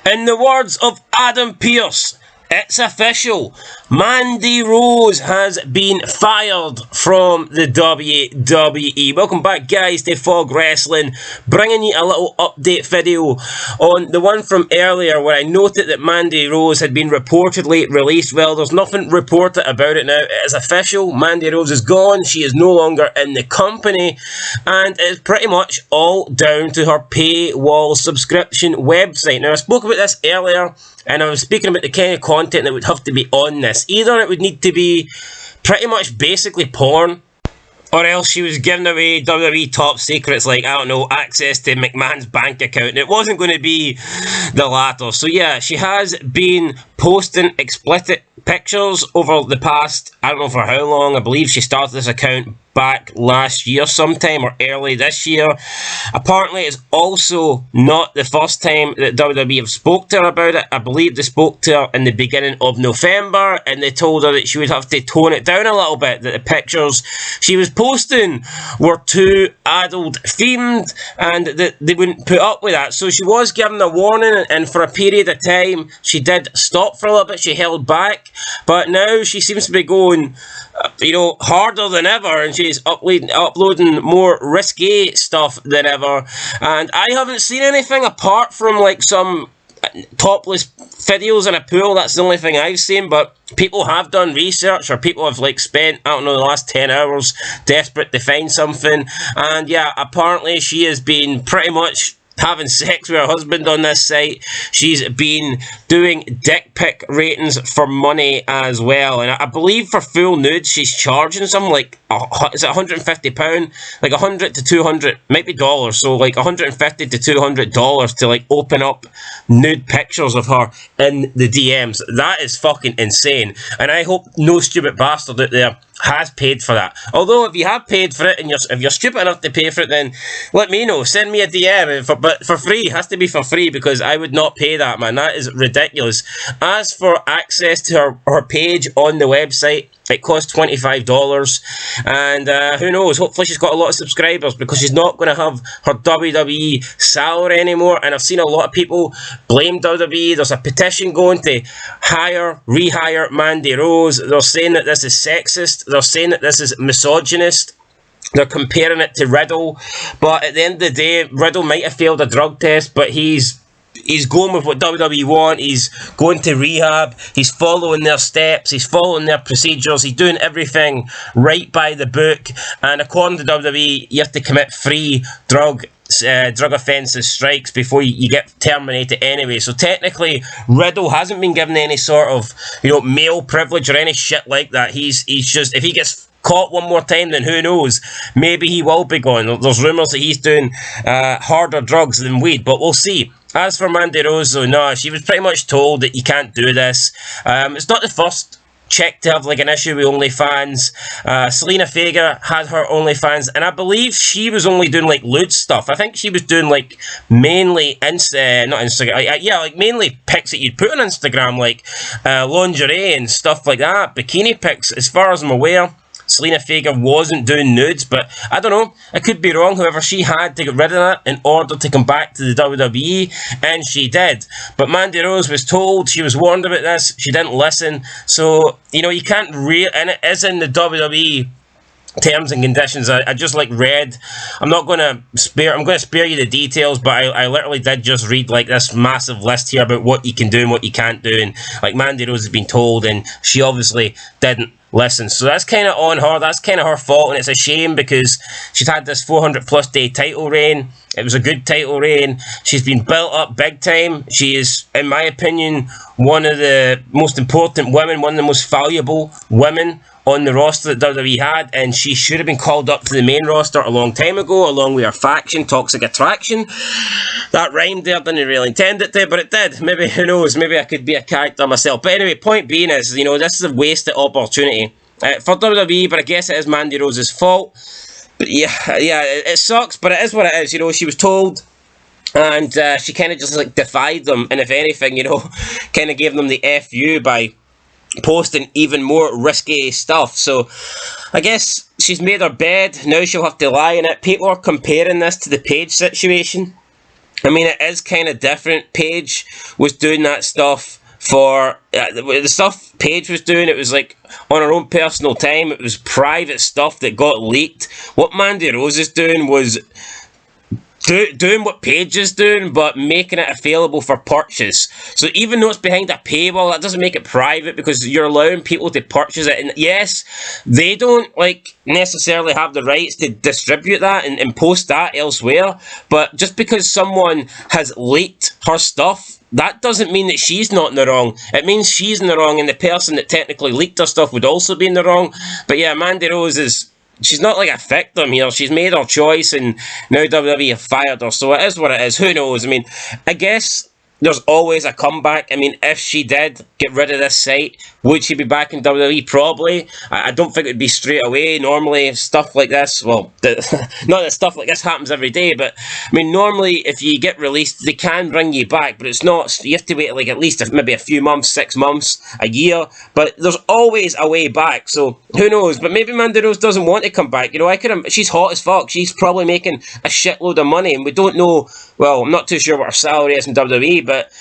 In the words of Adam Pearce, it's official. Mandy Rose has been fired from the WWE. Welcome back, guys, to Fog Wrestling. Bringing you a little update video on the one from earlier where I noted that Mandy Rose had been reportedly released. Well, there's nothing reported about it now. It is official. Mandy Rose is gone. She is no longer in the company. And it's pretty much all down to her paywall subscription website. Now, I spoke about this earlier, and I was speaking about the kind of content that would have to be on this. Either it would need to be pretty much basically porn, or else she was giving away WWE top secrets like, I don't know, access to McMahon's bank account. And it wasn't going to be the latter. So yeah, she has been posting explicit pictures over the past, I don't know for how long. I believe she started this account back last year sometime or early this year. Apparently it's also not the first time that WWE have spoke to her about it. I believe they spoke to her in the beginning of November and they told her that she would have to tone it down a little bit, that the pictures she was posting were too adult themed and that they wouldn't put up with that. So she was given a warning, and for a period of time she did stop for a little bit. She held back, but now she seems to be going harder than ever, and she's uploading more risque stuff than ever. And I haven't seen anything apart from like some topless videos in a pool. That's the only thing I've seen, but people have done research, or people have like spent, I don't know, the last 10 hours desperate to find something. And yeah, apparently she has been pretty much having sex with her husband on this site. She's been doing dick pic ratings for money as well, and I believe for full nudes she's charging something like, is it £150? Like 100 to 200, might be dollars, so like 150 to $200 to like open up nude pictures of her in the DMs. That is fucking insane, and I hope no stupid bastard out there has paid for that. Although if you have paid for it and if you're stupid enough to pay for it, then let me know. Send me a DM, but for free. It has to be for free, because I would not pay that, man. That is ridiculous. As for access to her page on the website, it costs $25, and who knows, hopefully she's got a lot of subscribers, because she's not going to have her WWE salary anymore. And I've seen a lot of people blame WWE. There's a petition going to rehire Mandy Rose. They're saying that this is sexist. They're saying that this is misogynist. They're comparing it to Riddle, but at the end of the day, Riddle might have failed a drug test, but he's going with what WWE want. He's going to rehab. He's following their steps. He's following their procedures. He's doing everything right by the book. And according to WWE, you have to commit 3 drug offences strikes before you get terminated anyway. So technically, Riddle hasn't been given any sort of male privilege or any shit like that. He's just, if he gets caught one more time, then who knows, maybe he will be gone. There's rumours that he's doing harder drugs than weed, but we'll see. As for Mandy Rose, though, no, she was pretty much told that you can't do this. It's not the first chick to have like an issue with OnlyFans. Selena Vega had her OnlyFans, and I believe she was only doing like lewd stuff. I think she was doing like mainly not Instagram, like mainly pics that you'd put on Instagram, like lingerie and stuff like that, bikini pics. As far as I'm aware, Selena Vega wasn't doing nudes, but I don't know, I could be wrong. However, she had to get rid of that in order to come back to the WWE, and she did. But Mandy Rose was told, she was warned about this, she didn't listen. So, you can't and it is in the WWE terms and conditions. I just read. I'm going to spare you the details, but I literally did just read like this massive list here about what you can do and what you can't do, and like Mandy Rose has been told, and she obviously didn't listen. So that's kind of on her. That's kind of her fault, and it's a shame because she's had this 400+ day title reign. It was a good title reign. She's been built up big time. She is, in my opinion, one of the most important women, one of the most valuable women on the roster that WWE had, and she should have been called up to the main roster a long time ago, along with her faction, Toxic Attraction. That rhymed there, didn't really intend it to, but it did. Maybe, who knows, maybe I could be a character myself. But anyway, point being is, this is a wasted opportunity for WWE, but I guess it is Mandy Rose's fault. But yeah, it sucks, but it is what it is. She was told, and she kind of just defied them, and if anything, kind of gave them the FU by posting even more risky stuff. So I guess she's made her bed, now she'll have to lie in it. People are comparing this to the Paige situation, I mean, it is kind of different. Paige was doing that stuff for the stuff Paige was doing. It was like on her own personal time. It was private stuff that got leaked. What Mandy Rose is doing was doing what Paige is doing, but making it available for purchase. So even though it's behind a paywall, that doesn't make it private because you're allowing people to purchase it. And yes, they don't like necessarily have the rights to distribute that and post that elsewhere. But just because someone has leaked her stuff, that doesn't mean that she's not in the wrong. It means she's in the wrong, and the person that technically leaked her stuff would also be in the wrong. But yeah, Mandy Rose is... she's not like a victim here. She's made her choice, and now WWE have fired her. So it is what it is. Who knows? I mean, I guess there's always a comeback. I mean, if she did get rid of this site, would she be back in WWE? Probably. I don't think it would be straight away. Normally, stuff like this, well, not that stuff like this happens every day, but I mean, normally if you get released, they can bring you back, but it's not, you have to wait like at least maybe a few months, 6 months, a year, but there's always a way back, so who knows? But maybe Mandy Rose doesn't want to come back. You know, she's hot as fuck. She's probably making a shitload of money, and we don't know, well, I'm not too sure what her salary is in WWE, but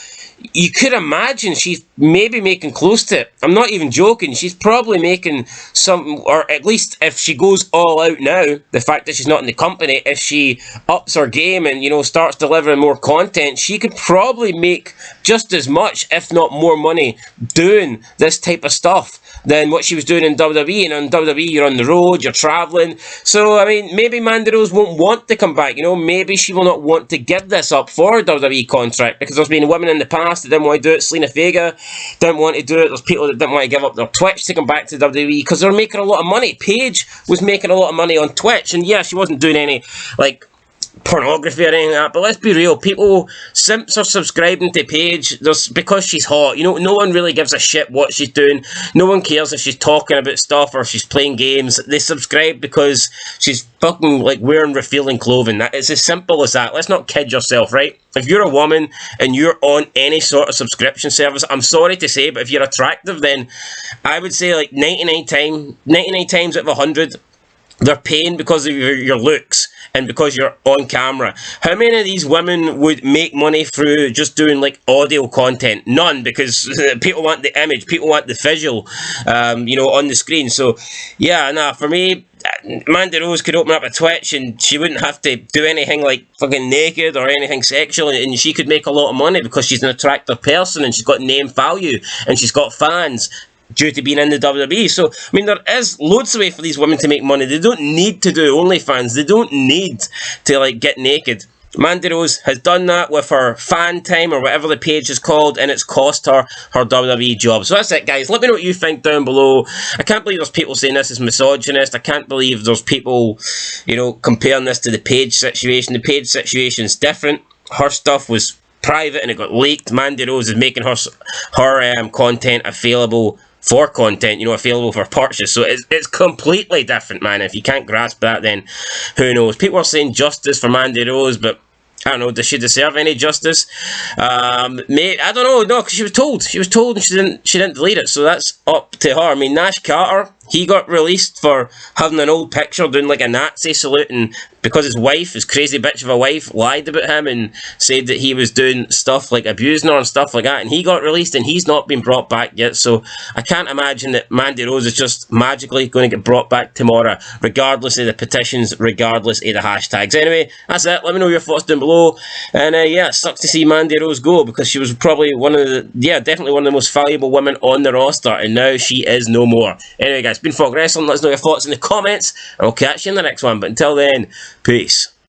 you could imagine she's maybe making close to it. I'm not even joking. She's probably making some, or at least if she goes all out now, the fact that she's not in the company, if she ups her game and, you know, starts delivering more content, she could probably make just as much, if not more money, doing this type of stuff than what she was doing in WWE. And in WWE, you're on the road, you're traveling. So, I mean, maybe Mandy Rose won't want to come back. You know, maybe she will not want to give this up for a WWE contract, because there's been women in the past that didn't want to do it. Selena Vega didn't want to do it. There's people that didn't want to give up their Twitch to come back to WWE because they're making a lot of money. Paige was making a lot of money on Twitch, and yeah, she wasn't doing any, like, pornography or anything like that, but let's be real, people, simps are subscribing to Paige because she's hot. You know, no one really gives a shit what she's doing. No one cares if she's talking about stuff or she's playing games. They subscribe because she's fucking, like, wearing revealing clothing. That it's as simple as that. Let's not kid yourself, right? If you're a woman and you're on any sort of subscription service, I'm sorry to say, but if you're attractive, then I would say like 99 times out of 100, they're paying because of your looks and because you're on camera. How many of these women would make money through just doing like audio content? None, because people want the image, people want the visual, you know, on the screen. So yeah, nah, for me, Mandy Rose could open up a Twitch and she wouldn't have to do anything like fucking naked or anything sexual, and she could make a lot of money because she's an attractive person and she's got name value and she's got fans due to being in the WWE. So, I mean, there is loads of way for these women to make money. They don't need to do OnlyFans. They don't need to, like, get naked. Mandy Rose has done that with her fan time or whatever the page is called, and it's cost her her WWE job. So that's it, guys. Let me know what you think down below. I can't believe there's people saying this is misogynist. I can't believe there's people, you know, comparing this to the Paige situation. The Paige situation is different. Her stuff was private and it got leaked. Mandy Rose is making her content available for content, you know, available for purchase. So it's completely different, man. If you can't grasp that, then who knows? People are saying justice for Mandy Rose, but I don't know, does she deserve any justice? I don't know, no, because she was told and she didn't delete it, so that's up to her. I mean, Nash Carter, he got released for having an old picture doing like a Nazi salute, and because his wife, his crazy bitch of a wife, lied about him and said that he was doing stuff like abusing her and stuff like that, and he got released and he's not been brought back yet. So I can't imagine that Mandy Rose is just magically going to get brought back tomorrow, regardless of the petitions, regardless of the hashtags. Anyway, that's it. Let me know your thoughts down below. And yeah, it sucks to see Mandy Rose go, because she was probably definitely one of the most valuable women on the roster, and now she is no more. Anyway, guys, it's been Fog Wrestling. Let us know your thoughts in the comments, and I'll catch you in the next one. But until then, peace.